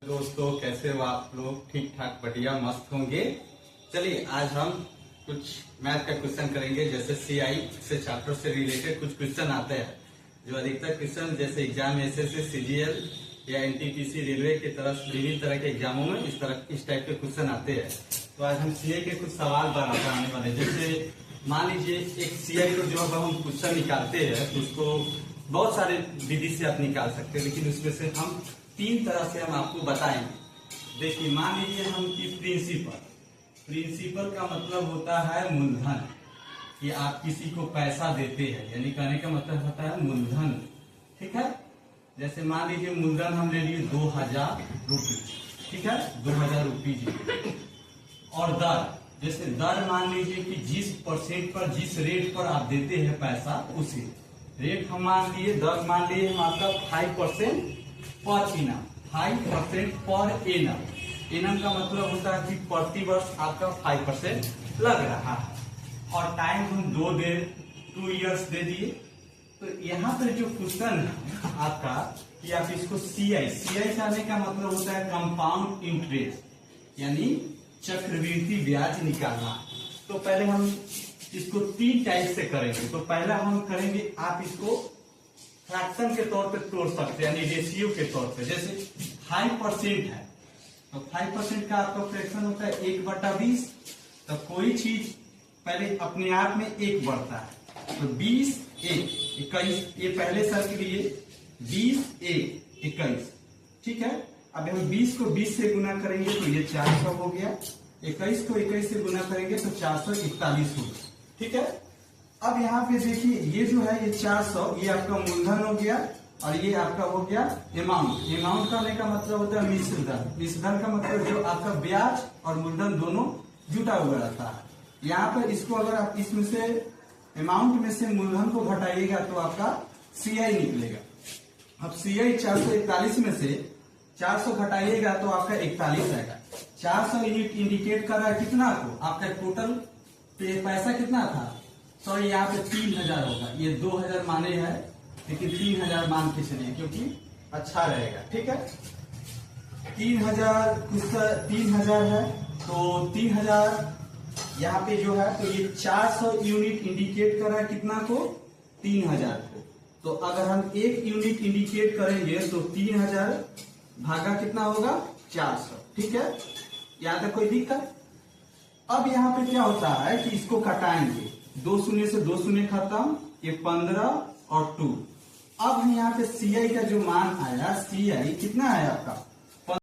दोस्तों, कैसे हो आप लोग? ठीक ठाक, बढ़िया, मस्त होंगे। चलिए आज हम कुछ मैथ का क्वेश्चन करेंगे। जैसे सीआई से चैप्टर से रिलेटेड कुछ क्वेश्चन आते हैं, जो अधिकतर क्वेश्चन जैसे एग्जाम एसएससी, सीजीएल या एनटीपीसी, रेलवे की तरफ विभिन्न तरह के एग्जामों में इस टाइप के क्वेश्चन आते हैं। तो आज हम सीआई के कुछ सवाल बनाने वाले। जैसे मान लीजिए एक सीआई को जो हम क्वेश्चन निकालते हैं तो उसको बहुत सारे विधि से आप निकाल सकते हैं, लेकिन उसमें से हम 3 तरह से हम आपको बताएंगे। देखिए, मान लीजिए हम की प्रिंसिपल का मतलब होता है मूलधन, कि आप किसी को पैसा देते हैं, यानी कहने का मतलब होता है मूलधन। ठीक है, जैसे मान लीजिए मूलधन हम ले लिए 2000 रुपये। ठीक है, 2000 रुपये। और दर, जैसे दर मान लीजिए कि जिस परसेंट पर, जिस रेट पर आप देते हैं पैसा, उसी रेट हम मान लिए, दर मान लिए हम आपका 5% पर इनम, 5% पर एनम। एनम का मतलब होता है कि प्रति वर्ष आपका 5% लग रहा है। और टाइम हम 2 ईयर्स दे दिए। तो यहाँ पर जो क्वेश्चन है आपका कि आप इसको सीआई आने का मतलब होता है कंपाउंड इंटरेस्ट, यानी चक्रवृद्धि ब्याज निकालना। तो पहले हम इसको 3 टाइप से करेंगे। तो पहला हम करेंगे, आप इसको फ्रैक्शन के तौर पे तोड़ सकते हैं, यानी रेशियो के तौर पे। जैसे 5% है तो 5% का आपका फ्रैक्शन होता है 1/20। तो कोई चीज पहले अपने आप में 1 बढ़ता है, तो 20 1 21, ये पहले सर के लिए 20 1 21। ठीक है, अब हम 20 को 20 से गुना करेंगे तो ये 400 हो गया। 21 को 21 से गुना करेंगे तो 441 होगा। ठीक है, अब यहाँ पे देखिए, ये जो है ये 400, ये आपका मूलधन हो गया और ये आपका हो गया अमाउंट। अमाउंट का होने का मतलब होता है मिश्र धन। मिश्र धन का मतलब जो आपका ब्याज और मूलधन दोनों जुटा हुआ रहता है। यहाँ पर इसको अगर आप इसमें से अमाउंट में से मूलधन को घटाइएगा तो आपका सीआई निकलेगा। अब सीआई 441 में से 400 घटाइएगा तो आपका 41 आएगा। 400 यूनिट इंडिकेट कर रहा है कितना को, आपका टोटल पैसा कितना था। सॉरी, यहाँ पे 3000 होगा। ये 2000 माने हैं, लेकिन 3000 मान के चलिए क्योंकि अच्छा रहेगा। ठीक है, 3000 है तो 3000 यहाँ पे जो है, तो ये 400 यूनिट इंडिकेट कर रहा है कितना को, 3000 को। तो अगर हम 1 यूनिट इंडिकेट करेंगे तो 3000 भागा कितना होगा, 400। ठीक है, यहाँ तक कोई दिक्कत? अब यहाँ पे क्या होता है कि इसको कटाएंगे, 2 शून्य से 2 शून्य खत्म, ये 15 और 2। अब हम यहाँ पे सीआई का जो मान आया, सीआई कितना है आपका